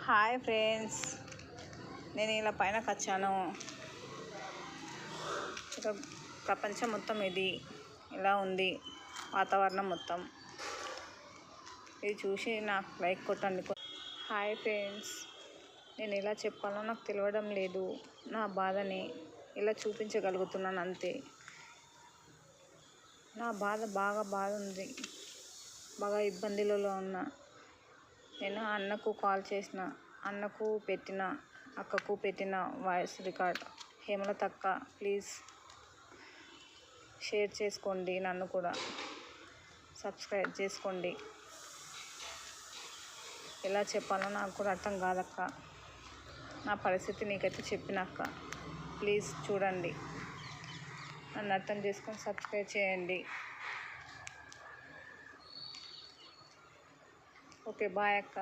Hi friends, నేను ఇలా పైనకి వచ్చాను. ఇక ప్రపంచం మొత్తం ఇది ఇలా ఉంది, వాతావరణం మొత్తం. ఇది చూసి నాకు లైక్ కొట్టండి. హాయ్ ఫ్రెండ్స్, నేను ఎలా చెప్పాలో నాకు తెలియడం లేదు. నా బాధని ఇలా చూపించగలుగుతున్నాను అంతే. నా బాధ ఉంది, బాగా ఇబ్బందులలో ఉన్నా. నేను అన్నకు కాల్ చేసిన, అన్నకు పెట్టిన, అక్కకు పెట్టిన వాయిస్ రికార్డ్. హేమలత అక్క, ప్లీజ్ షేర్ చేసుకోండి, నన్ను కూడా సబ్స్క్రైబ్ చేసుకోండి. ఎలా చెప్పాలో నాకు కూడా అర్థం కాదక్క. నా పరిస్థితి నీకైతే చెప్పినాక ప్లీజ్ చూడండి, నన్ను అర్థం చేసుకొని సబ్స్క్రైబ్ చేయండి. ఓకే, బాయ్ అక్క.